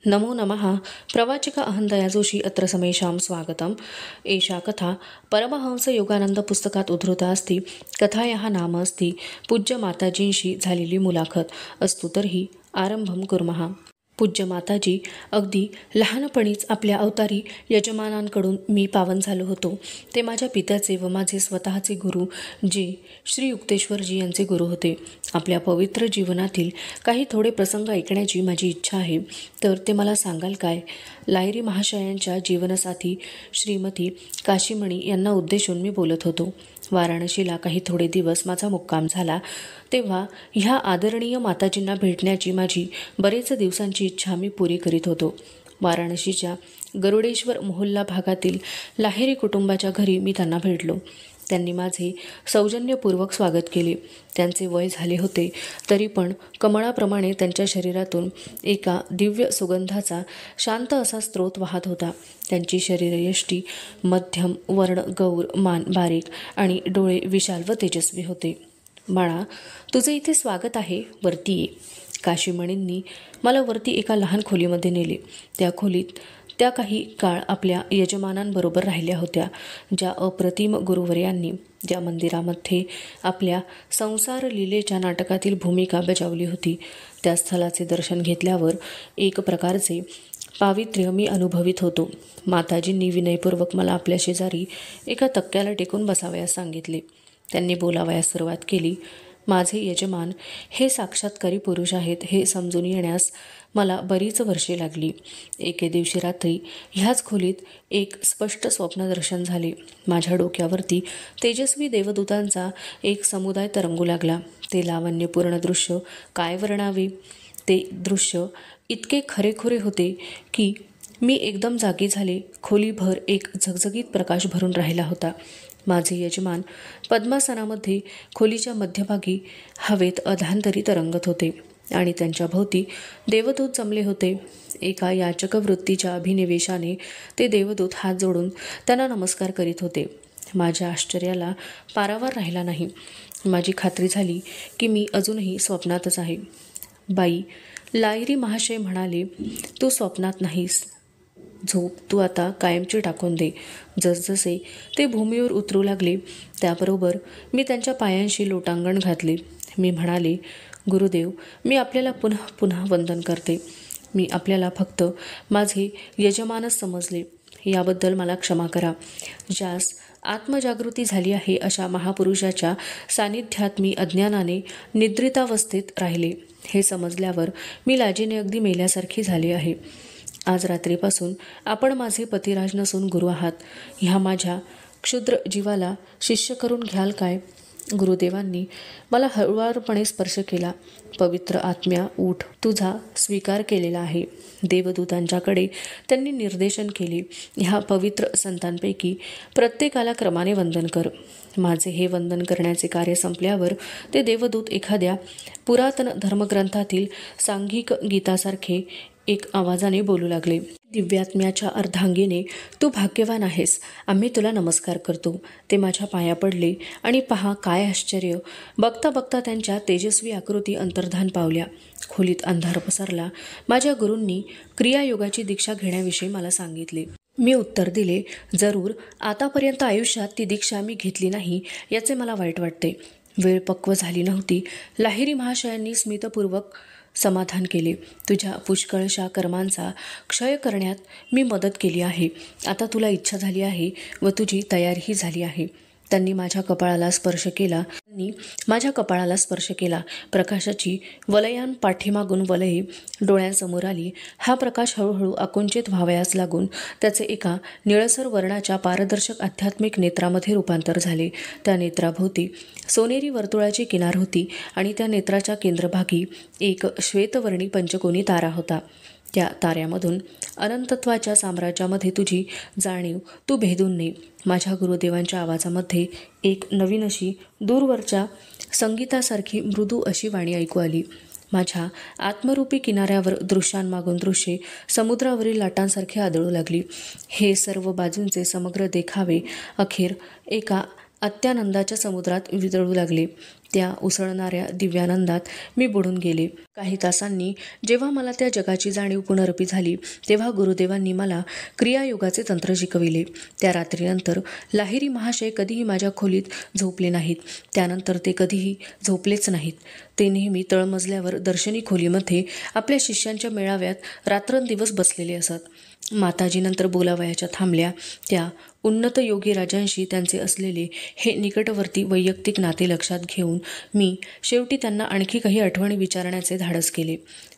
नमो नमः। प्रवाचिका अहंदया जोशी अत्र समेषां स्वागतम्। एषा कथा परमहंसयोगानंद पुस्तकात उद्धृता अस्ति। कथायाः नाम अस्ति पूज्य माताजींशी झालेली मुलाखत। अस्तु तर्हि आरंभं कुर्मः। पूज्य माताजी, अगदी लहानपणीच आपल्या अवतारी यजमानांकडून मी पावन झालो होतो। ते माझ्या पित्याचे व माझे स्वतःचे गुरु, जे श्री युक्तेश्वरजी यांचे गुरु होते। आपल्या पवित्र जीवनातील काही थोडे प्रसंग ऐकण्याची माझी इच्छा आहे, तर ते मला सांगाल काय? लाहिरी महाशयांच्या जीवनसाथी श्रीमती काशीमणी यांना उद्देशून मी बोलत होतो। वाराणसीला काही थोडे दिवस माझा मुक्काम झाला, तेव्हा ह्या आदरणीय माताजींना भेटण्याची माझी बरेच दिवसांची इच्छा मी पुरी करीत होतो। वाराणसीच्या गरुडेश्वर मोहल्ला भागातील लाहिरी कुटुंबाच्या घरी मी त्यांना भेटलो। त्यांनी माझे सौजन्यपूर्वक स्वागत केले। त्यांचे वय झाले होते, तरी पण कमळाप्रमाणे त्यांच्या शरीरातून एका दिव्य सुगंधाचा शांत असा स्रोत वाहत होता। त्यांची शरीरयष्टी मध्यम, वर्ण गौर, मान बारीक आणि डोळे विशाल व तेजस्वी होते। बाळा, तुझे इथे स्वागत आहे, वरती ये। काशीमणींनी मला वरती एका लहान खोलीमध्ये नेले। त्या खोलीत त्या काही काळ आपल्या यजमानांबरोबर राहिल्या होत्या। ज्या अप्रतिम गुरुवर्यांनी ज्या मंदिरामध्ये आपल्या संसार लीलेच्या नाटकातील भूमिका बजावली होती, त्या स्थलाचे दर्शन घेतल्यावर एक प्रकारचे पावित्र्य मी अनुभवित होतो। माताजींनी विनयपूर्वक मला आपल्या शेजारी एका तक्क्याला टेकून बसावयास सांगितले। त्यांनी बोलावयास सुरुवात केली। माझे यजमान हे साक्षात्कारी पुरुष आहेत हे समजून येण्यास मला बरीच वर्षे लागली। एके दिवशी रात्री ह्याच खोलीत एक स्पष्ट स्वप्नदर्शन झाले। माझ्या डोक्यावरती तेजस्वी देवदूतांचा एक समुदाय तरंगू लागला। ते लावण्यपूर्ण दृश्य काय वर्णावे? ते दृश्य इतके खरेखुरे होते की मी एकदम जागी झाले। खोलीभर एक झगझगीत प्रकाश भरून राहिला होता। माझे यजमान पद्मासनामध्ये खोलीच्या मध्यभागी हवेत अधांतरी तरंगत होते आणि त्यांच्या भोवती देवदूत जमले होते। एका याचक वृत्तीच्या अभिनिवेशाने ते देवदूत हात जोडून त्यांना नमस्कार करीत होते। माझ्या आश्चर्याला पारावार राहिला नाही। माझी खात्री झाली की मी अजूनही स्वप्नातच आहे। बाई, लाहिरी महाशय म्हणाले, तू स्वप्नात नाहीस, झोप तू आता कायमची टाकून दे। जसजसे ते भूमीवर उतरू लागले, त्याबरोबर मी त्यांच्या पायांशी लोटांगण घातले। मी म्हणाले, गुरुदेव, मी आपल्याला पुन्हा पुन्हा वंदन करते। मी आपल्याला फक्त माझे यजमानच समजले, याबद्दल मला क्षमा करा। ज्यास आत्मजागृती झाली आहे अशा महापुरुषाच्या सानिध्यात मी अज्ञानाने निद्रितावस्थेत राहिले, हे समजल्यावर मी लाजेने अगदी मेल्यासारखी झाले आहे। आज रात्रीपासून आपण माझे पतिराज नसून गुरु आहात। ह्या माझ्या क्षुद्र जीवाला शिष्य करून घ्याल काय? गुरुदेवांनी मला हळुवारपणे स्पर्श केला। पवित्र आत्म्या, उठ, तुझा स्वीकार केलेला आहे। देवदूतांच्याकडे त्यांनी निर्देशन केले, ह्या पवित्र संतांपैकी प्रत्येकाला क्रमाने वंदन कर। माझे हे वंदन करण्याचे कार्य संपल्यावर ते देवदूत एखाद्या पुरातन धर्मग्रंथातील सांघिक गीतासारखे एक आवाजाने बोलू लागले, दिव्यात्म्याच्या अर्धांगिने तू भाग्यवान आहेस। आम्ही तुला नमस्कार करतो। ते माझ्या पाया पडले आणि पहा काय आश्चर्य, बघता बघता त्यांच्या तेजस्वी आकृती अंतर्धान पावल्या। खोलीत अंधार पसरला। माझ्या गुरूंनी क्रियायोगाची दीक्षा घेण्याविषयी मला सांगितले। मी उत्तर दिले, जरूर, आतापर्यंत आयुष्यात ती दीक्षा मी घेतली नाही, याचे मला वाईट वाटते। वेळ पक्व झाली नव्हती। लाहिरी महाशयांनी स्मितपूर्वक समाधान केले, तुझ्या पुष्कळशा कर्मांचा क्षय करण्यात मी मदत केली आहे। आता तुला इच्छा झाली आहे व तुझी तयारीही झाली आहे। त्यांनी माझ्या कपाळाला स्पर्श केला। प्रकाशाची वलयान पाठीमागून वलये डोळ्यांसमोर आली। हा प्रकाश हळूहळू आकुंचित व्हावयास लागून त्याचे एका निळसर वर्णाच्या पारदर्शक आध्यात्मिक नेत्रामध्ये रूपांतर झाले। त्या नेत्राभोवती सोनेरी वर्तुळाची किनार होती आणि त्या नेत्राच्या केंद्रभागी एक श्वेतवर्णी पंचकोनी तारा होता। त्या ताऱ्यामधून अनंतत्वाच्या साम्राज्यामध्ये तुझी जाणीव तू भेदून ने। माझ्या गुरुदेवांच्या आवाजामध्ये एक नवीन अशी दूरवरच्या संगीतासारखी मृदू अशी वाणी ऐकू आली। माझ्या आत्मरूपी किनाऱ्यावर दृश्यांमागून दृश्ये समुद्रावरील लाटांसारखी आदळू लागली। हे सर्व बाजूंचे समग्र देखावे अखेर एका अत्यानंदाच्या समुद्रात वितळू लागले. त्या उसळणाऱ्या दिव्यानंदात मी बुडून गेले. काही तासांनी जेव्हा मला त्या जगाची जाणीव पुनरपी झाली, तेव्हा गुरुदेवांनी मला क्रियायोगाचे तंत्र शिकविले. त्या रात्रीनंतर लाहिरी महाशय कधीही माझ्या खोलीत झोपले नाहीत. त्यानंतर ते कधीही झोपलेच नाहीत. ते नेहमी तळमजल्यावर दर्शनी खोलीमध्ये आपल्या शिष्यांच्या मेळाव्यात रात्रंदिवस बसलेले असत. माताजीनंतर बोलावयाच्या थांबल्या. त्या उन्नत योगी राजांशी त्यांचे असलेले हे निकटवर्ती वैयक्तिक नाते लक्षात घेऊन मी शेवटी त्यांना आणखी काही आठवणी विचारण्याचे धाडस केले.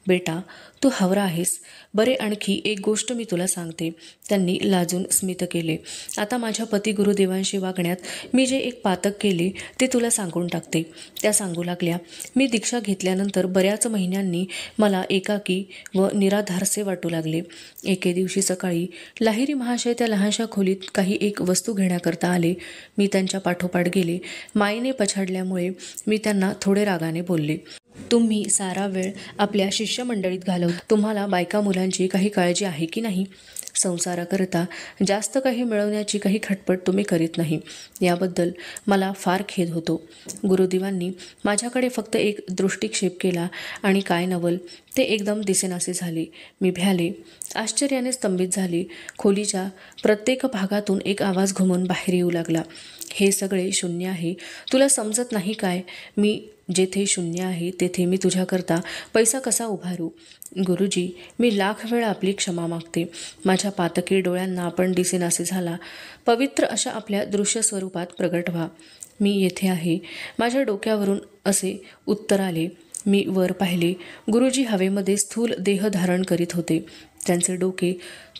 बेटा, तू हावरा आहेस. बरे, आणखी एक गोष्ट मी तुला सांगते. त्यांनी लाजून स्मित केले. आता माझ्या पती गुरुदेवांशी वागण्यात मी जे एक पातक केले ते तुला सांगून टाकते. त्या सांगू लागल्या, मी दीक्षा घेतल्यानंतर बऱ्याच महिन्यांनी मला एकाकी व निराधारसे वाटू लागले. एके दिवशी सकाळी लाहिरी महाशय त्या लहानशा खोलीत काही एक वस्तू घेण्याकरता आले. मी त्यांच्या पाठोपाठ गेले. मायेने पछाडल्यामुळे मी त्यांना थोडे रागाने बोलले. तुम्ही सारा वेळ आपल्या शिष्यमंडळीत घालवता. तुम्हाला बायका मुलांची काही काळजी आहे की नाही? संसाराकरता जास्त काही मिळवण्याची काही खटपट तुम्ही करीत नाही. याबद्दल मला फार खेद होतो. गुरुदेवांनी माझ्याकडे फक्त एक दृष्टिक्षेप केला आणि काय नवल ते एकदम दिसेनासे झाले. मी भ्याले, आश्चर्याने स्तंभित झाले. खोलीच्या प्रत्येक भागातून एक आवाज घुमून बाहेर येऊ लागला. हे सगळे शून्य आहे. तुला समजत नाही काय? मी जेथे शून्य आहे तेथे मी तुझ्याकरता पैसा कसा उभारू? गुरुजी, मी लाख वेळा आपली क्षमा मागते. माझ्या पातकी डोळ्यांना आपण दिसेनासे झाला. पवित्र अशा आपल्या दृश्य स्वरूपात प्रगट व्हा. मी येथे आहे. माझ्या डोक्यावरून असे उत्तर आले. मी वर पाहिले. गुरुजी हवेमध्ये स्थूल देह धारण करीत होते. त्यांचे डोके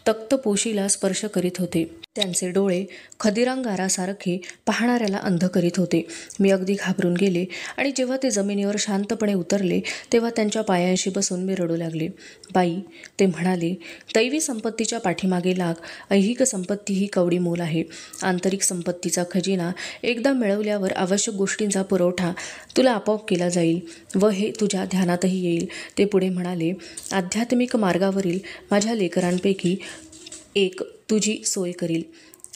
तक्तपोशीला स्पर्श करीत होते. त्यांचे डोळे खदिरांगारासारखे पाहणाऱ्याला अंध करीत होते. मी अगदी घाबरून गेले आणि जेव्हा ते जमिनीवर शांतपणे उतरले तेव्हा त्यांच्या पायांशी बसून मी रडू लागले. बाई, ते म्हणाले, दैवी संपत्तीच्या पाठीमागे लाग. ऐहिक संपत्ती ही कवडी मोल आहे. आंतरिक संपत्तीचा खजिना एकदा मिळवल्यावर आवश्यक गोष्टींचा पुरवठा तुला आपोआप केला जाईल व हे तुझ्या ध्यानातही येईल. ते पुढे म्हणाले, आध्यात्मिक मार्गावरील माझ्या लेकरांपैकी एक तुझी सोय करील.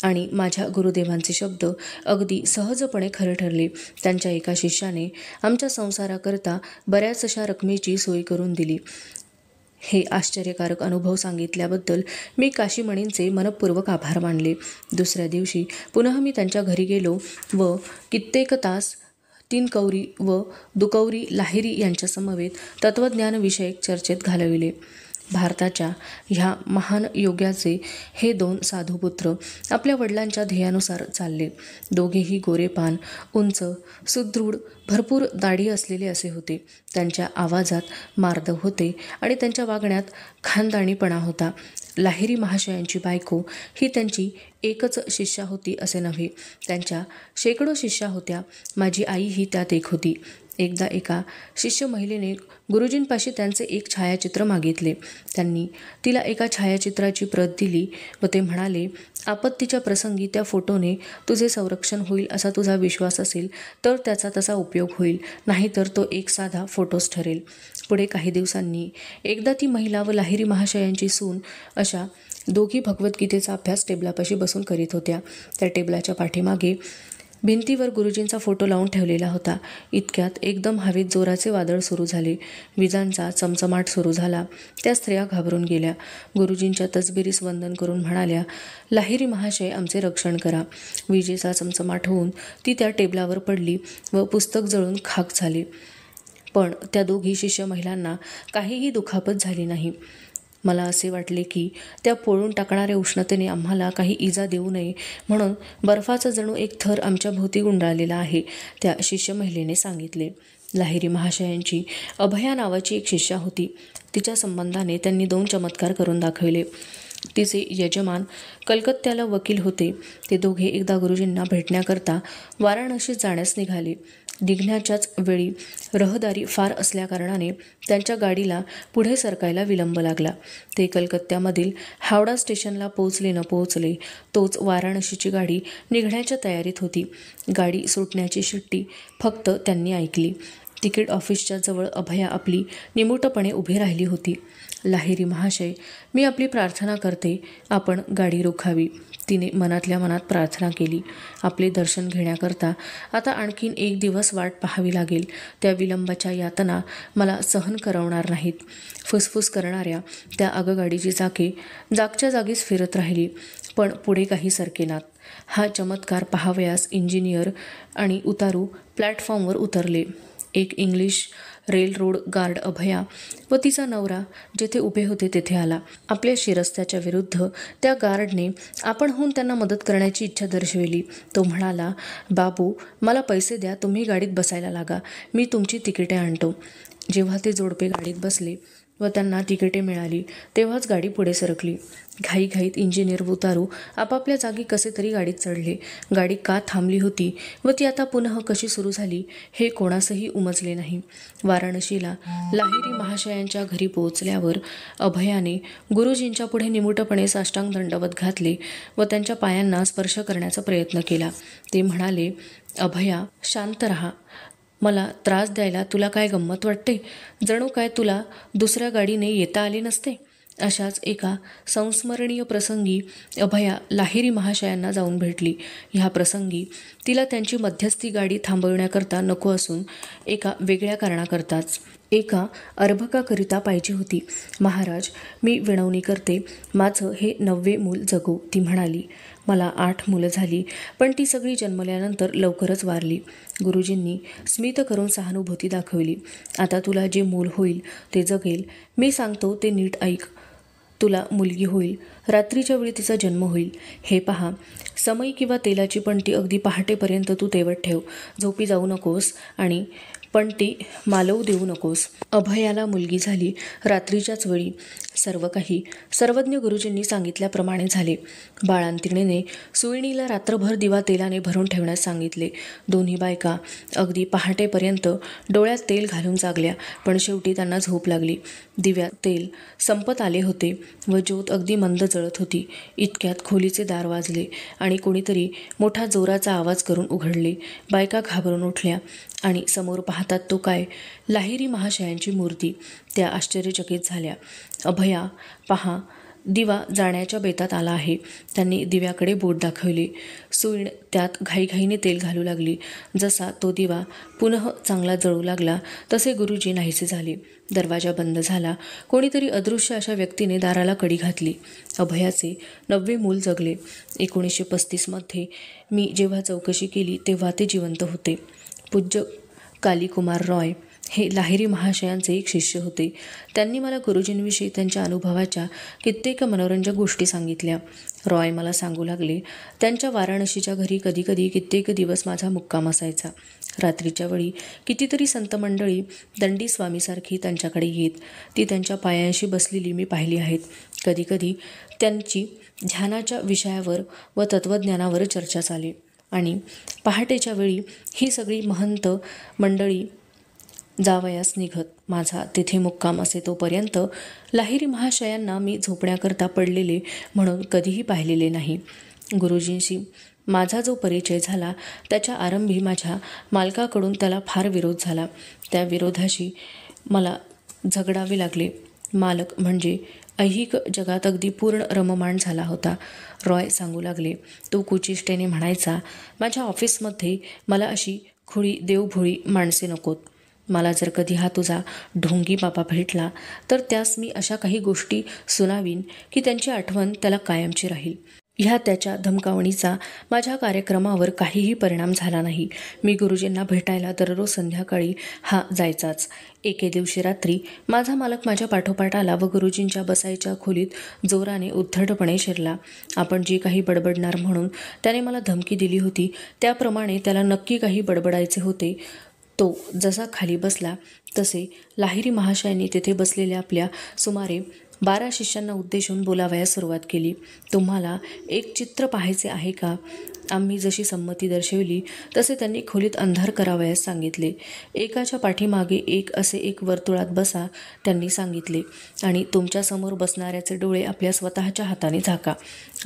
आणि माझ्या गुरुदेवांचे शब्द अगदी सहजपणे खरे ठरले. त्यांच्या एका शिष्याने आमच्या संसाराकरता बऱ्याच अशा रकमेची सोय करून दिली. हे आश्चर्यकारक अनुभव सांगितल्याबद्दल मी काशीमणींचे मनपूर्वक आभार मानले. दुसऱ्या दिवशी पुन्हा मी त्यांच्या घरी गेलो व कित्येक तास तीनकौरी व दुकौरी लाहिरी यांच्या समवेत तत्त्वज्ञानविषयक चर्चेत घालविले. भारताच्या ह्या महान योग्याचे हे दोन साधुपुत्र आपल्या वडिलांच्या ध्येयानुसार चालले. दोघेही गोरेपान, उंच, सुदृढ, भरपूर दाढी असलेले असे होते. त्यांच्या आवाजात मार्दव होते आणि त्यांच्या वागण्यात खानदाणीपणा होता. लाहिरी महाशयांची बायको ही त्यांची एकच शिष्या होती असे नव्हे, त्यांच्या शेकडो शिष्या होत्या. माझी आई ही त्यात एक होती. एकदा एका शिष्य महिलेने गुरुजींपाशी त्यांचे एक छायाचित्र मागितले. त्यांनी तिला एका छायाचित्राची प्रत दिली व ते म्हणाले, आपत्तीच्या प्रसंगी त्या फोटोने तुझे संरक्षण होईल असा तुझा विश्वास असेल तर त्याचा तसा उपयोग होईल, नाहीतर तो एक साधा फोटोच ठरेल. पुढे काही दिवसांनी एकदा ती महिला व लाहिरी महाशयांची सून अशा दोघी भगवद्गीतेचा अभ्यास टेबलापाशी बसून करीत होत्या. त्या टेबलाच्या पाठीमागे भिंतीवर गुरुजींचा फोटो लावून ठेवलेला होता. इतक्यात एकदम हवेत जोराचे वादळ सुरू झाले. विजांचा चमचमाट सुरू झाला. त्या स्त्रिया घाबरून गेल्या. गुरुजींच्या तसबिरीस वंदन करून म्हणाल्या, लाहिरी महाशय, आमचे रक्षण करा. विजेचा चमचमाट होऊन ती त्या टेबलावर पडली व पुस्तक जळून खाक झाले. पण त्या दोघी शिष्य महिलांना काहीही दुखापत झाली नाही. मला असे वाटले की त्या पोळून टाकणाऱ्या उष्णतेने आम्हाला काही इजा देऊ नये म्हणून बर्फाचा जणू एक थर आमच्या भोवती गुंडाळलेला आहे, त्या शिष्य महिलेने सांगितले. लाहिरी महाशयांची अभया नावाची एक शिष्या होती. तिच्या संबंधाने त्यांनी 2 चमत्कार करून दाखविले. तिचे यजमान कलकत्त्याला वकील होते. ते दोघे एकदा गुरुजींना भेटण्याकरता वाराणसीत जाण्यास निघाले. निघण्याच्याच वेळी रहदारी फार असल्याकारणाने त्यांच्या गाडीला पुढे सरकायला विलंब लागला. ते कलकत्त्यामधील हावडा स्टेशनला पोहोचले न पोहोचले तोच वाराणसीची गाडी निघण्याच्या तयारीत होती. गाडी सुटण्याची शिट्टी फक्त त्यांनी ऐकली. तिकीट ऑफिसच्या जवळ अभया आपली निमूटपणे उभी राहिली होती. लाहिरी महाशय, मी आपली प्रार्थना करते, आपण गाडी रोखावी. तिने मनातल्या मनात प्रार्थना केली. आपले दर्शन घेण्याकरता आता आणखीन एक दिवस वाट पाहावी लागेल. त्या विलंबाच्या यातना मला सहन करवणार नाहीत. फुसफुस करणाऱ्या त्या आगगाडीची चाके जागच्या जागीच फिरत राहिली, पण पुढे काही सरकेनात. हा चमत्कार पाहावयास इंजिनियर आणि उतारू प्लॅटफॉर्मवर उतरले. एक इंग्लिश रेलरोड गार्ड अभया व तिचा नवरा जेथे उभे होते तेथे आला. आपल्या शिरस्त्याच्या विरुद्ध त्या गार्डने आपणहून त्यांना मदत करण्याची इच्छा दर्शविली. तो म्हणाला, बाबू, मला पैसे द्या, तुम्ही गाडीत बसायला लागा, मी तुमची तिकिटे आणतो. जेव्हा ते जोडपे गाडीत बसले व त्यांना तिकिटे मिळाली तेव्हाच गाडी पुढे सरकली. घाईघाईत इंजिनियर व उतारू आपापल्या जागी कसे तरी गाडीत चढले. गाडी का थांबली होती व ती आता पुन्हा कशी सुरू झाली हे कोणासही उमजले नाही. वाराणसीला लाहिरी महाशयांच्या घरी पोहोचल्यावर अभयाने गुरुजींच्या पुढे निमुटपणे साष्टांग दंडवत घातले व त्यांच्या पायांना स्पर्श करण्याचा प्रयत्न केला. ते म्हणाले, अभया, शांत रहा. मला त्रास द्यायला तुला काय गंमत वाटते? जणू काय तुला दुसऱ्या गाडीने येता आले नसते. अशाच एका संस्मरणीय प्रसंगी अभया लाहिरी महाशयांना जाऊन भेटली. ह्या प्रसंगी तिला त्यांची मध्यस्थी गाडी थांबविण्याकरता नको असून एका वेगळ्या कारणाकरताच, एका अर्भकाकरिता पाहिजे होती. महाराज, मी विनवणी करते, माझं हे 9वे मूल जगो. ती म्हणाली, मला 8 मुलं झाली, पण ती सगळी जन्मल्यानंतर लवकरच वारली. गुरुजींनी स्मित करून सहानुभूती दाखवली. आता तुला जे मूल होईल ते जगेल. मी सांगतो ते नीट ऐक. तुला मुलगी होईल. रात्रीच्या वेळी तिचा जन्म होईल. हे पहा, समई किंवा तेलाची पणती अगदी पहाटेपर्यंत तू तेवत ठेव. झोपी जाऊ नकोस आणि पणती मालवू देऊ नकोस. अभयाला मुलगी झाली. रात्रीच्याच वेळी सर्व काही सर्वज्ञ गुरुजींनी सांगितल्याप्रमाणे झाले. बाळांतिणीने सुईणीला रात्रभर दिवा तेलाने भरून ठेवण्यास सांगितले. दोन्ही बायका अगदी पहाटेपर्यंत डोळ्यात तेल घालून जागल्या, पण शेवटी त्यांना झोप लागली. दिव्यात तेल संपत आले होते व ज्योत अगदी मंद जळत होती. इतक्यात खोलीचे दार वाजले आणि कोणीतरी मोठा जोराचा आवाज करून उघडले. बायका घाबरून उठल्या आणि समोर पाहतात तो काय, लाहिरी महाशयांची मूर्ती. त्या आश्चर्यचकित झाल्या. अभया, पहा, दिवा जाण्याच्या बेतात आला आहे. त्यांनी दिव्याकडे बोट दाखवले. सुईण त्यात घाईघाईने तेल घालू लागली. जसा तो दिवा पुनः चांगला जळू लागला तसे गुरुजी नाहीसे झाले. दरवाजा बंद झाला. कोणीतरी अदृश्य अशा व्यक्तीने दाराला कडी घातली. अभयाचे 9वे मूल जगले. 1935 मी जेव्हा चौकशी केली तेव्हा ते जिवंत होते. पूज्य कालीकुमार रॉय हे लाहिरी महाशयांचे एक शिष्य होते. त्यांनी मला गुरुजींविषयी त्यांच्या अनुभवाच्या कित्येक मनोरंजक गोष्टी सांगितल्या. रॉय मला सांगू लागले, त्यांच्या वाराणसीच्या घरी कधीकधी कित्येक दिवस माझा मुक्काम असायचा. रात्रीच्या वेळी कितीतरी संत मंडळी दंडी स्वामीसारखी त्यांच्याकडे येत. ती त्यांच्या पायांशी बसलेली मी पाहिली आहेत. कधीकधी त्यांची ध्यानाच्या विषयावर व तत्त्वज्ञानावर चर्चा चाले आणि पहाटेच्या वेळी ही सगळी महंत मंडळी जावयास निघत. माझा तेथे मुक्काम असे तोपर्यंत लाहिरी महाशयांना मी झोपण्याकरता पडलेले म्हणून कधीही पाहिलेले नाही. गुरुजींशी माझा जो परिचय झाला त्याच्या आरंभी माझ्या मालकाकडून त्याला फार विरोध झाला. त्या विरोधाशी मला झगडावे लागले. मालक म्हणजे ऐहिक जगात अगदी पूर्ण रममाण झाला होता. रॉय सांगू लागले, तो कुचिष्टेने म्हणायचा, माझ्या ऑफिसमध्ये मला अशी खुळी देवभोळी माणसे नकोत. मला जर कधी हा तुझा ढोंगी बाबा भेटला तर त्यास मी अशा काही गोष्टी सुनावीन की त्यांची आठवण त्याला कायमची राहील. ह्या त्याच्या धमकावणीचा माझ्या कार्यक्रमावर काहीही परिणाम झाला नाही. मी गुरुजींना भेटायला दररोज संध्याकाळी हा जायचाच. एके दिवशी रात्री माझा मालक माझ्या पाठोपाठ आला व गुरुजींच्या बसायच्या खोलीत जोराने उद्धटपणे शिरला. आपण जी काही बडबडणार म्हणून त्याने मला धमकी दिली होती त्याप्रमाणे त्याला नक्की काही बडबडायचे होते. तो जसा खाली बसला तसे लाहिरी महाशयांनी तेथे बसलेल्या आपल्या सुमारे 12 शिष्यांना उद्देशून बोलावयास सुरुवात केली. तुम्हाला एक चित्र पाहायचे आहे का? आम्ही जशी संमती दर्शवली तसे त्यांनी खोलीत अंधार करावयास सांगितले. एकाच्या पाठीमागे एक असे एक वर्तुळात बसा त्यांनी सांगितले आणि तुमच्यासमोर बसणाऱ्याचे डोळे आपल्या स्वतःच्या हाताने झाका.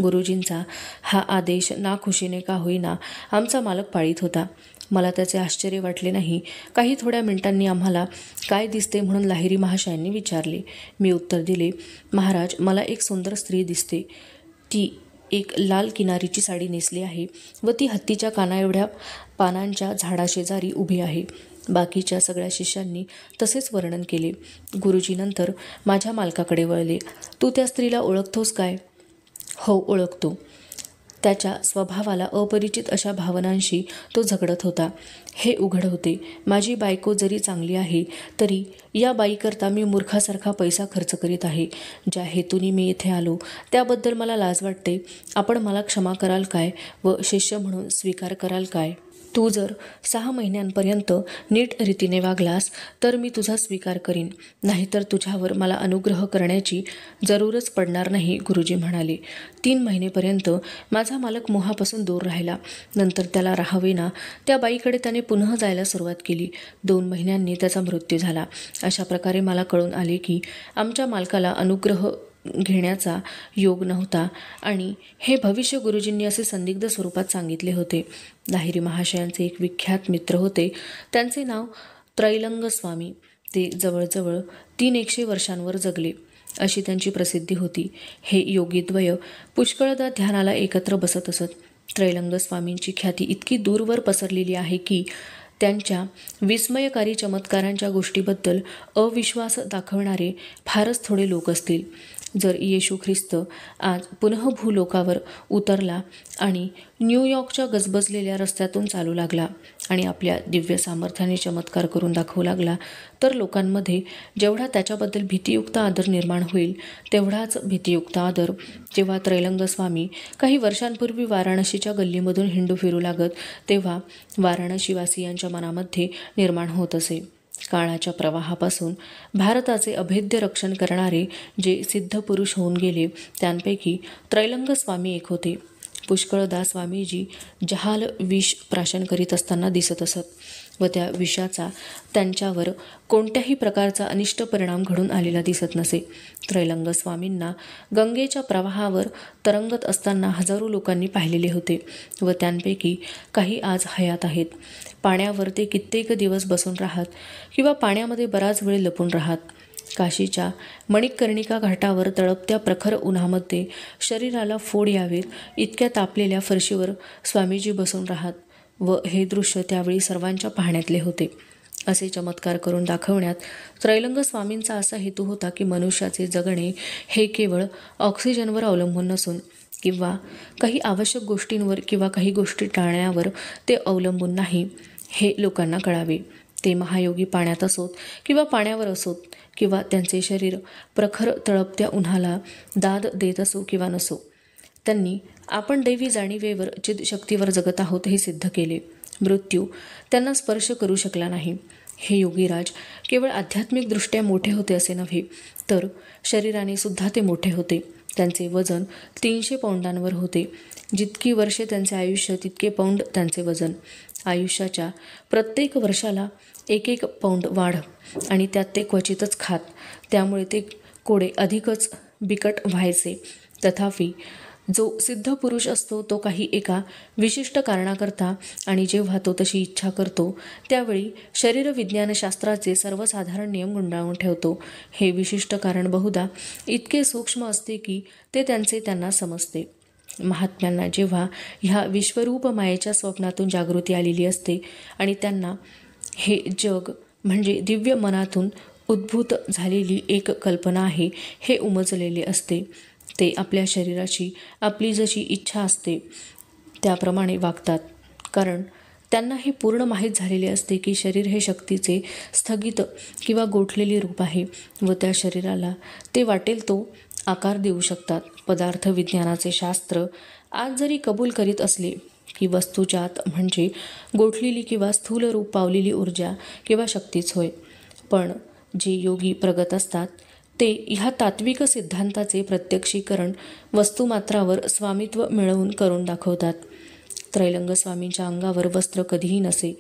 गुरुजींचा हा आदेश नाखुशीने का होईना आमचा मालक पाळीत होता. मला त्याचे आश्चर्य वाटले नाही. काही थोड्या मिनिटांनी आम्हाला काय दिसते म्हणून लाहिरी महाशयांनी विचारले. मी उत्तर दिले, महाराज, मला एक सुंदर स्त्री दिसते. ती एक लाल किनारीची साडी नेसली आहे व ती हत्तीच्या कानाएवढ्या पानांच्या झाडाशेजारी उभी आहे. बाकीच्या सगळ्या शिष्यांनी तसेच वर्णन केले. गुरुजी नंतर माझ्या मालकाकडे वळले. तू त्या स्त्रीला ओळखतोस काय? हो, ओळखतो. त्याच्या स्वभावाला अपरिचित अशा भावनांशी तो झगडत होता. हे उघड होते, माझी बायको जरी चांगली आहे तरी या बाईकरता मी मूर्खासारखा पैसा खर्च करीत आहे. ज्या हेतूने मी येथे आलो त्याबद्दल मला लाज वाटते. आपण मला क्षमा कराल काय व शिष्य म्हणून स्वीकार कराल काय? तू जर 6 महिन्यांपर्यंत नीट रीतीने वागलास तर मी तुझा स्वीकार करीन, नाहीतर तुझ्यावर मला अनुग्रह करण्याची जरूरच पडणार नाही, गुरुजी म्हणाले. 3 महिनेपर्यंत माझा मालक मोहापासून दूर राहिला. नंतर त्याला राहावेना त्या बाईकडे त्याने पुन्हा जायला सुरुवात केली. 2 महिन्यांनी त्याचा मृत्यू झाला. अशा प्रकारे मला कळून आले की आमच्या मालकाला अनुग्रह घेण्याचा योग नव्हता आणि हे भविष्य गुरुजींनी असे संदिग्ध स्वरूपात सांगितले होते. लाहिरी महाशयांचे एक विख्यात मित्र होते. त्यांचे नाव त्रैलंग स्वामी. ते जवळजवळ 300 वर्षांवर जगले अशी त्यांची प्रसिद्धी होती. हे योगीद्वय पुष्कळदा ध्यानाला एकत्र बसत असत. त्रैलंग स्वामींची ख्याती इतकी दूरवर पसरलेली आहे की त्यांच्या विस्मयकारी चमत्कारांच्या गोष्टीबद्दल अविश्वास दाखवणारे फारच थोडे लोक असतील. जर येशू ख्रिस्त आज पुनः भूलोकावर उतरला आणि न्यूयॉर्कच्या गजबजलेल्या रस्त्यातून चालू लागला आणि आपल्या दिव्य सामर्थ्याने चमत्कार करून दाखवू लागला तर लोकांमध्ये जेवढा त्याच्याबद्दल भीतियुक्त आदर निर्माण होईल तेवढाच भीतियुक्त आदर जेव्हा त्रैलंग स्वामी काही वर्षांपूर्वी वाराणसीच्या गल्लीमधून हिंडू फिरू लागत तेव्हा वाराणसीवासियांच्या मनामध्ये निर्माण होत असे. काळाच्या प्रवाहापासून भारताचे अभेद्य रक्षण करणारे जे सिद्ध पुरुष होऊन गेले त्यांपैकी त्रैलंग स्वामी एक होते. पुष्कळदा स्वामीजी जहाल विष प्राशन करीत असताना दिसत असत व त्या विषाचा त्यांच्यावर कोणत्याही प्रकारचा अनिष्ट परिणाम घडून आलेला दिसत नसे. त्रैलंग स्वामींना गंगेच्या प्रवाहावर तरंगत असताना हजारो लोकांनी पाहिलेले होते व त्यांपैकी काही आज हयात आहेत. पाण्यावर ते कित्येक दिवस बसून राहत किंवा पाण्यामध्ये बराच वेळ लपून राहत. काशीच्या मणिकर्णिका घाटावर तळपत्या प्रखर उन्हामध्ये शरीराला फोड यावेत इतक्या तापलेल्या फरशीवर स्वामीजी बसून राहत व हे दृश्य त्यावेळी सर्वांच्या पाहण्यातले होते. असे चमत्कार करून दाखवण्यात त्रैलंग स्वामींचा असा हेतू होता की मनुष्याचे जगणे हे केवळ ऑक्सिजनवर अवलंबून नसून किंवा काही आवश्यक गोष्टींवर किंवा काही गोष्टी टाळण्यावर ते अवलंबून नाही हे लोकांना कळावे. ते महायोगी पाण्यात असोत किंवा पाण्यावर असोत किंवा त्यांचे शरीर प्रखर तळपत्या उन्हाला दाद देत असो किंवा नसो, त्यांनी आपण दैवी जाणीवेवर चिदशक्तीवर जगत आहोत हे सिद्ध केले. मृत्यू त्यांना स्पर्श करू शकला नाही. हे योगीराज केवळ आध्यात्मिकदृष्ट्या मोठे होते असे नव्हे तर शरीराने सुद्धा ते मोठे होते. त्यांचे वजन 300 पौंडांवर होते. जितकी वर्षे त्यांचे आयुष्य तितके पौंड त्यांचे वजन. आयुष्याच्या प्रत्येक वर्षाला 1-1 पौंड वाढ आणि त्यात ते क्वचितच खात. त्यामुळे ते कोडे अधिकच बिकट व्हायचे. तथापि जो सिद्ध पुरुष असतो तो काही एका विशिष्ट कारणाकरता आणि जेव्हा तो तशी इच्छा करतो त्यावेळी शरीरविज्ञानशास्त्राचे सर्वसाधारण नियम गुंडाळून ठेवतो. हे विशिष्ट कारण बहुधा इतके सूक्ष्म असते की ते त्यांना समजते. महात्म्यांना जेव्हा ह्या विश्वरूप मायेच्या स्वप्नातून जागृती आलेली असते आणि त्यांना हे जग म्हणजे दिव्य मनातून उद्भूत झालेली एक कल्पना आहे हे उमजलेले असते, ते आपल्या शरीराची आपली जशी इच्छा असते त्याप्रमाणे वागतात. कारण त्यांना हे पूर्ण माहीत झालेले असते की शरीर हे शक्तीचे स्थगित किंवा गोठलेले रूप आहे व त्या शरीराला ते वाटेल तो आकार देऊ शकतात. पदार्थ विज्ञानाचे शास्त्र आज जरी कबूल करीत असले की वस्तुजात म्हणजे गोठलेली किंवा स्थूल रूप पावलेली ऊर्जा किंवा शक्तीच होय, पण जे योगी प्रगत असतात ते ह्या तात्विक सिद्धांताचे प्रत्यक्षीकरण वस्तुमात्रावर स्वामित्व मिळवून करून दाखवतात. त्रैलंग स्वामींच्या अंगावर वस्त्र कधीही नसे.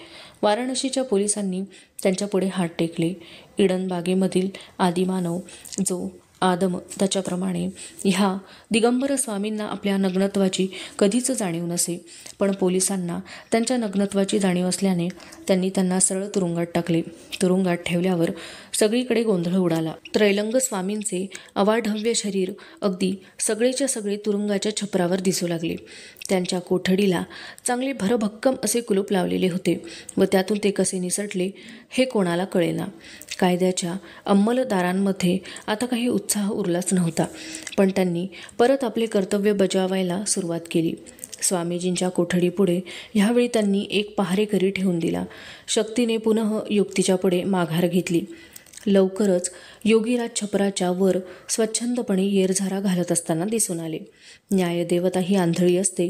वाराणसीच्या पोलिसांनी त्यांच्या पुढे हात टेकले. इडन बागेमधील आदिमानव जो आदम त्याच्याप्रमाणे ह्या दिगंबर स्वामींना आपल्या नग्नत्वाची कधीच जाणीव नसे, पण पोलिसांना त्यांच्या नग्नत्वाची जाणीव असल्याने त्यांनी त्यांना सरळ तुरुंगात टाकले. तुरुंगात ठेवल्यावर सगळीकडे गोंधळ उडाला. त्रैलंग स्वामींचे अवाढव्य शरीर अगदी सगळेच्या सगळे तुरुंगाच्या छपरावर दिसू लागले. त्यांच्या कोठडीला चांगले भरभक्कम असे कुलूप लावलेले होते व त्यातून ते कसे निसटले हे कोणाला कळेना. कायद्याच्या अंमलदारांमध्ये आता काही उत्साह उरलाच नव्हता, पण त्यांनी परत आपले कर्तव्य बजावायला सुरुवात केली. स्वामीजींच्या कोठडीपुढे ह्यावेळी त्यांनी एक पहारेकरी ठेवून दिला. शक्तीने पुनः युक्तीच्या पुढे माघार घेतली. लवकरच योगीराज छपराच्या वर स्वच्छंदपणे येरझारा घालत असताना दिसून आले. न्यायदेवता ही आंधळी असते.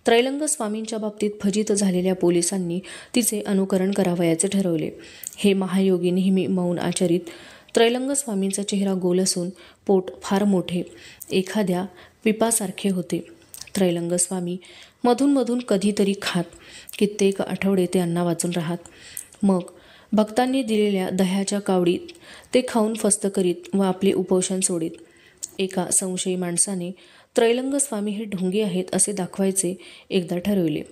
त्रैलंग स्वामींच्या बाबतीत फजित झालेल्या पोलिसांनी तिचे अनुकरण करावयाचे ठरवले. हे महायोगी नेहमी मौन आचरित. त्रैलंग स्वामींचा चेहरा गोल असून पोट फार मोठे, एखाद्या पिपासारखे होते. त्रैलंग स्वामी मधून कधीतरी खात. कित्येक आठवडे ते अन्ना वाचून राहत. मग भक्तांनी दिलेल्या दह्याच्या कावडीत ते खाऊन फस्त करीत व आपले उपोषण सोडीत. एका संशयी माणसाने त्रैलंग स्वामी हे ढोंगी आहेत असे दाखवायचे एकदा ठरवले.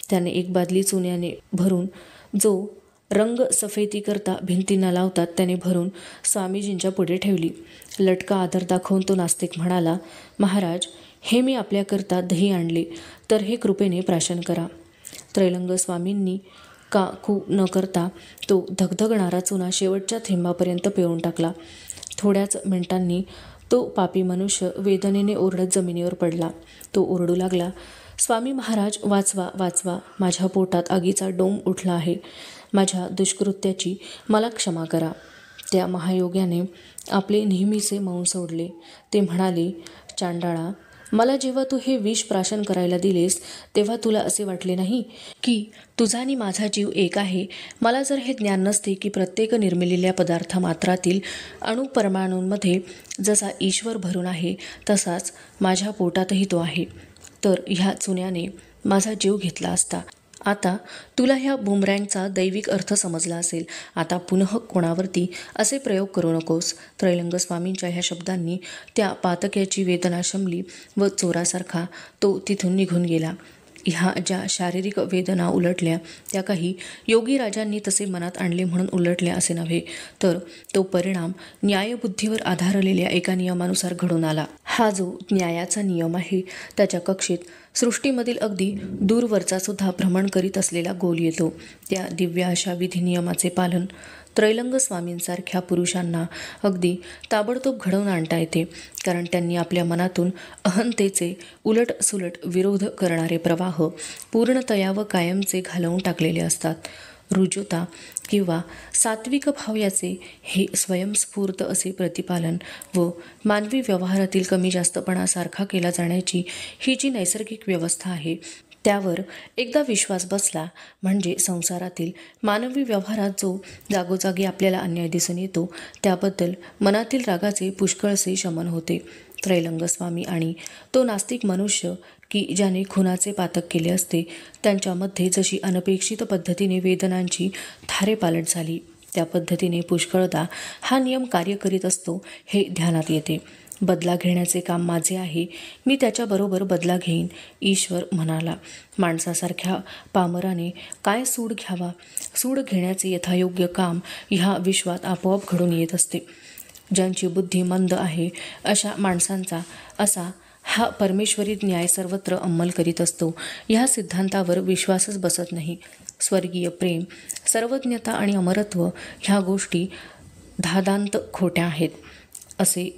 त्याने एक बादली चुन्याने भरून, जो रंग सफेदी करता भिंतींना लावतात त्याने भरून स्वामीजींच्या पुढे ठेवली. लटका आदर दाखवून तो नास्तिक म्हणाला, महाराज, हे मी आपल्याकरता दही आणले, तर हे कृपेने प्राशन करा. त्रैलंग स्वामींनी काकू न करता तो धगधगणारा चुना शेवटच्या थेंबापर्यंत पिळून टाकला. थोड्याच मिनिटांनी तो पापी मनुष्य वेदनेने ओरडत जमिनीवर पडला. तो ओरडू लागला, स्वामी महाराज, वाचवा वाचवा, माझ्या पोटात आगीचा डोंब उठला आहे. माझ्या दुष्कृत्याची मला क्षमा करा. त्या महायोग्याने आपले नेहमीचे मौन सोडले. ते म्हणाले, चांडाळा, मला जेव्हा तू हे विष प्राशन करायला दिलेस तेव्हा तुला असे वाटले नाही की तुझा आणि माझा जीव एक आहे? मला जर हे ज्ञान नसते की प्रत्येक निर्मिलेल्या पदार्थमात्रातील अणुपरमाणूंमध्ये जसा ईश्वर भरून आहे तसाच माझ्या पोटातही तो आहे, तर ह्या चुन्याने माझा जीव घेतला असता. आता तुला ह्या बुमरँगचा दैविक अर्थ समजला असेल. आता पुनः कोणावरती असे प्रयोग करू नकोस. त्रैलंग स्वामींच्या ह्या शब्दांनी त्या पातक्याची वेदना शमली व चोरासारखा तो तिथून निघून गेला. ह्या ज्या शारीरिक वेदना उलटल्या त्या काही योगीराजांनी तसे मनात आणले म्हणून उलटल्या असे नव्हे, तर तो परिणाम न्यायबुद्धीवर आधारलेल्या एका नियमानुसार घडून आला. हा जो न्यायाचा नियम आहे त्याच्या कक्षेत सृष्टीमधील अगदी दूरवरचा सुद्धा भ्रमण करीत असलेला गोल येतो. त्या दिव्य अशा विधिनियमाचे पालन त्रैलंग स्वामींसारख्या पुरुषांना अगदी ताबडतोब घडवून आणता येते, कारण त्यांनी आपल्या मनातून अहंतेचे उलटसुलट विरोध करणारे प्रवाह पूर्णतया व कायमचे घालवून टाकलेले असतात. रुजुता किंवा सात्विक भाव याचे हे स्वयंस्फूर्त असे प्रतिपालन व मानवी व्यवहारातील कमी जास्तपणा सारखा केला जाण्याची ही जी नैसर्गिक व्यवस्था आहे त्यावर एकदा विश्वास बसला म्हणजे संसारातील मानवी व्यवहारात जो जागोजागी आपल्याला अन्याय दिसून येतो त्याबद्दल मनातील रागाचे पुष्कळसे शमन होते. त्रैलंग स्वामी आणि तो नास्तिक मनुष्य की ज्याने खुनाचे पातक केले असते त्यांच्यामध्ये जशी अनपेक्षित पद्धतीने वेदनांची धारेपालट झाली त्या पद्धतीने पुष्कळदा हा नियम कार्य करीत असतो हे ध्यानात येते. बदला घेण्याचे काम माझे आहे, मी त्याच्याबरोबर बदला घेईन, ईश्वर म्हणाला. माणसासारख्या पामराने काय सूड घ्यावा? सूड घेण्याचे यथायोग्य काम ह्या विश्वात आपोआप घडून येत असते. ज्यांची बुद्धी मंद आहे अशा माणसांचा असा हा परमेश्वरी न्याय सर्वत्र अंमल करीत असतो. ह्या सिद्धांतावर विश्वासच बसत नाही. स्वर्गीय प्रेम, सर्वज्ञता आणि अमरत्व ह्या गोष्टी धादांत खोट्या आहेत असे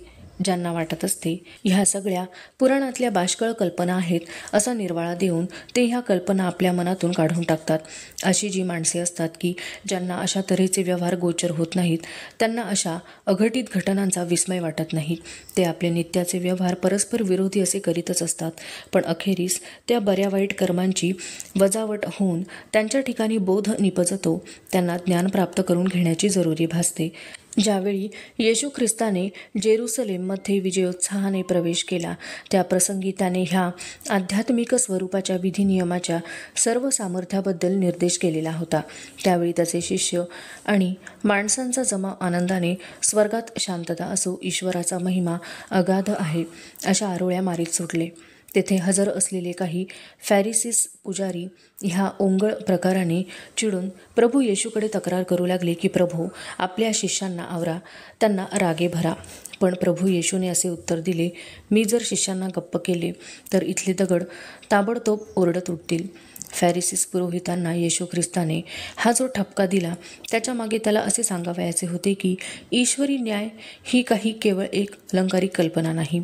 ज्यांना वाटत असते, ह्या सगळ्या पुराणातल्या बाष्कळ कल्पना आहेत असा निर्वाळा देऊन ते ह्या कल्पना आपल्या मनातून काढून टाकतात. अशी जी माणसे असतात की ज्यांना अशा तऱ्हेचे व्यवहार गोचर होत नाहीत, त्यांना अशा अघटित घटनांचा विस्मय वाटत नाही. ते आपले नित्याचे व्यवहार परस्पर विरोधी असे करीतच असतात, पण अखेरीस त्या बऱ्या वाईट कर्मांची वजावट होऊन त्यांच्या ठिकाणी बोध निपजतो. त्यांना ज्ञान प्राप्त करून घेण्याची जरुरी भासते. ज्यावेळी येशू ख्रिस्ताने जेरुसलेममध्ये विजयोत्साहाने प्रवेश केला त्या प्रसंगी त्याने ह्या आध्यात्मिक स्वरूपाच्या विधिनियमाच्या सर्व सामर्थ्याबद्दल निर्देश केलेला होता. त्यावेळी त्याचे शिष्य आणि माणसांचा जमाव आनंदाने स्वर्गात शांतता असो, ईश्वराचा महिमा अगाध आहे अशा आरोळ्या मारीत सुटले. तेथे हजर असलेले काही फॅरिसीस पुजारी ह्या ओंगळ प्रकाराने चिडून प्रभू येशूकडे तक्रार करू लागले की प्रभू, आपल्या शिष्यांना आवरा, त्यांना रागे भरा. पण प्रभू येशूने असे उत्तर दिले, मी जर शिष्यांना गप्प केले तर इथले दगड ताबडतोब ओरडत उठतील. फॅरिसीस पुरोहितांना येशू ख्रिस्ताने हा जो ठपका दिला त्याच्या मागे त्याला असे सांगावयाचे होते की ईश्वरी न्याय ही काही केवळ एक अलंकारिक कल्पना नाही,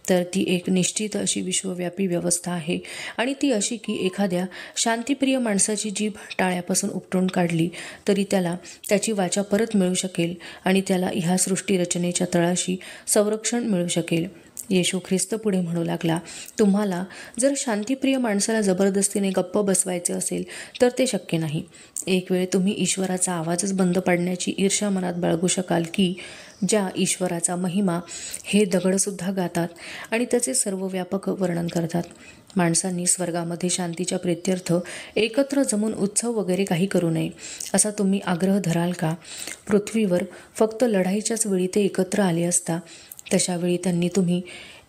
तर ती एक निश्चित अशी विश्वव्यापी व्यवस्था आहे. आणि ती अशी की एखाद्या शांतिप्रिय माणसाची जीभ टाळ्यापासून उपटून काढली तरी त्याला त्याची वाचा परत मिळू शकेल आणि त्याला ह्या सृष्टीरचनेच्या तळाशी संरक्षण मिळू शकेल. येशू ख्रिस्त पुढे म्हणू लागला, तुम्हाला जर शांतिप्रिय माणसाला जबरदस्तीने गप्प बसवायचे असेल तर ते शक्य नाही. एक वेळ तुम्ही ईश्वराचा आवाजच बंद पाडण्याची ईर्ष्या मनात बाळगू शकाल की ज्या ईश्वराचा महिमा हे दगडसुद्धा गातात आणि त्याचे सर्वव्यापक वर्णन करतात. माणसांनी स्वर्गामध्ये शांतीच्या प्रीत्यर्थ एकत्र जमून उत्सव वगैरे काही करू नये असा तुम्ही आग्रह धराल का? पृथ्वीवर फक्त लढाईच्याच वेळी ते एकत्र आले असता. तशावेळी त्यांनी तुम्ही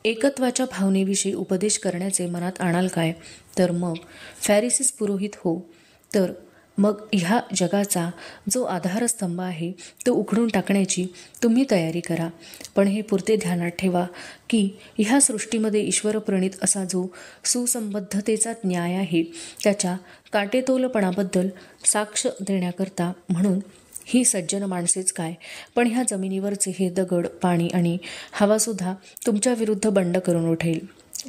एकत्वाच्या भावनेविषयी उपदेश करण्याचे मनात आणाल काय? तर मग फॅरिसीस पुरोहित हो, तर मग ह्या जगाचा जो आधारस्तंभ आहे तो उखडून टाकण्याची तुम्ही तयारी करा. पण हे पुरते ध्यानात ठेवा की ह्या सृष्टीमध्ये ईश्वरप्रणीत असा जो सुसंबद्धतेचा न्याय आहे त्याच्या काटेतोलपणाबद्दल साक्ष देण्याकरता म्हणून ही सज्जन माणसेच काय, पण ह्या जमिनीवरचे हे दगड, पाणी आणि हवासुद्धा तुमच्या विरुद्ध बंड करून उठेल.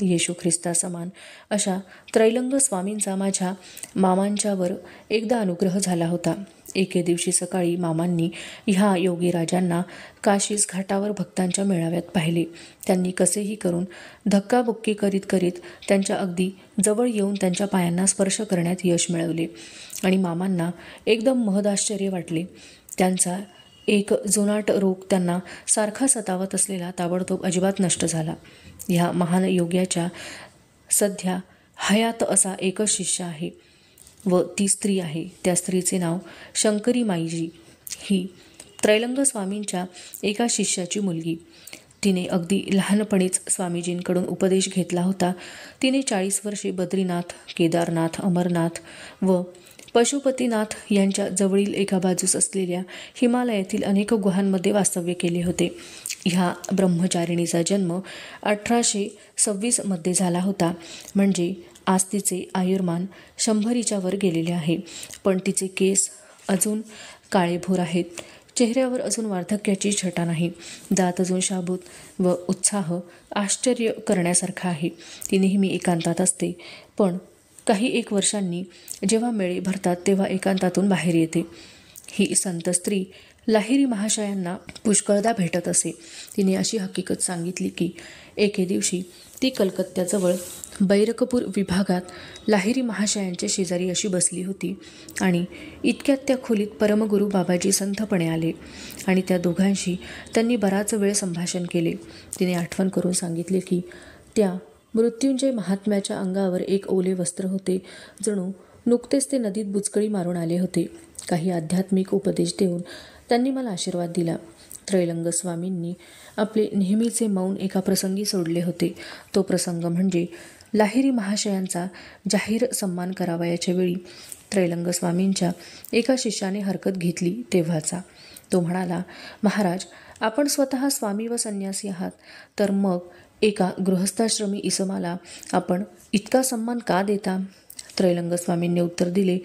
येशू ख्रिस्तासमान अशा त्रैलंग स्वामींचा माझ्या मामांच्यावर एकदा अनुग्रह झाला होता. एके दिवशी सकाळी मामांनी ह्या योगीराजांना काशीस घाटावर भक्तांच्या मेळाव्यात पाहिले. त्यांनी कसेही करून धक्काबुक्की करीत करीत त्यांच्या अगदी जवळ येऊन त्यांच्या पायांना स्पर्श करण्यात यश मिळवले आणि मामांना एकदम महदाश्चर्य वाटले. त्यांचा एक जुनाट रोग त्यांना सारखा सतावत असलेला ताबडतोब अजिबात नष्ट झाला. ह्या महान योग्याच्या सध्या हयात असा एकच शिष्य आहे व ती स्त्री आहे. त्या स्त्रीचे नाव शंकरी माईजी. ही त्रैलंग स्वामींच्या एका शिष्याची मुलगी. तिने अगदी लहानपणीच स्वामीजींकडून उपदेश घेतला होता. तिने 40 वर्षे बद्रीनाथ, केदारनाथ, अमरनाथ व पशुपतीनाथ यांच्या जवळील एका बाजूस असलेल्या हिमालयातील अनेक गुहांमध्ये वास्तव्य केले होते. ह्या ब्रह्मचारिणीचा जन्म 1826 मध्ये झाला होता. म्हणजे आज तिचे आयुर्मान 100च्या वर गेलेले आहे. पण तिचे केस अजून काळेभोर आहेत. चेहऱ्यावर अजून वार्धक्याची छटा नाही. दात अजून शाबूत व उत्साह आश्चर्य करण्यासारखा आहे. ती नेहमी एकांतात असते, पण काही 1 वर्षांनी जेव्हा मेळे भरतात तेव्हा एकांतातून बाहेर येते. ही संत स्त्री लाहिरी महाशयांना पुष्कळदा भेटत असे. तिने अशी हकीकत सांगितली की एके दिवशी ती कलकत्त्याजवळ बैरकपूर विभागात लाहिरी महाशयांच्या शेजारी अशी बसली होती आणि इतक्यात त्या खोलीत परमगुरू बाबाजी संथपणे आले आणि त्या दोघांशी त्यांनी बराच वेळ संभाषण केले. तिने आठवण करून सांगितले की त्या मृत्युंजय महात्म्याच्या अंगावर एक ओले वस्त्र होते, जणू नुकतेच ते नदीत बुचकळी मारून आले होते. काही आध्यात्मिक उपदेश देऊन त्यांनी मला आशीर्वाद दिला. त्रैलंग स्वामींनी आपले नेहमीचे मौन एका प्रसंगी सोडले होते. तो प्रसंग म्हणजे लाहिरी महाशयांचा जाहीर सन्मान करावयाच्या वेळी त्रैलंग स्वामींच्या एका शिष्याने हरकत घेतली तेव्हाचा. तो म्हणाला, महाराज, आपण स्वतः स्वामी व संन्यासी आहात, तर मग एका गृहस्थाश्रमी इसमाला आपण इतका सन्मान का देता? त्रैलंग स्वामींनी उत्तर दिले,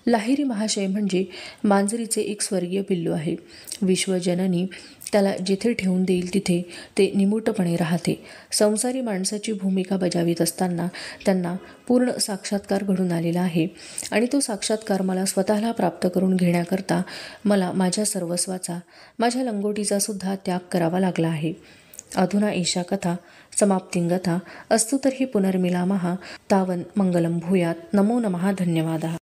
लाहिरी महाशय म्हणजे मांजरीचे एक स्वर्गीय पिल्लू आहे. विश्वजननी त्याला जिथे ठेवून देईल तिथे ते निमूटपणे राहते. संसारी माणसाची भूमिका बजावित असताना त्यांना पूर्ण साक्षात्कार घडून आलेला आहे आणि तो साक्षात्कार मला स्वतःला प्राप्त करून घेण्याकरता मला माझ्या सर्वस्वाचा, माझ्या लंगोटीचा सुद्धा त्याग करावा लागला आहे. अधुना एषा कथा समाप्तिंगता अस्तु तर्हि पुनर्मिलामः. तावन् मंगलं भूयात्. नमो नमः. धन्यवादः.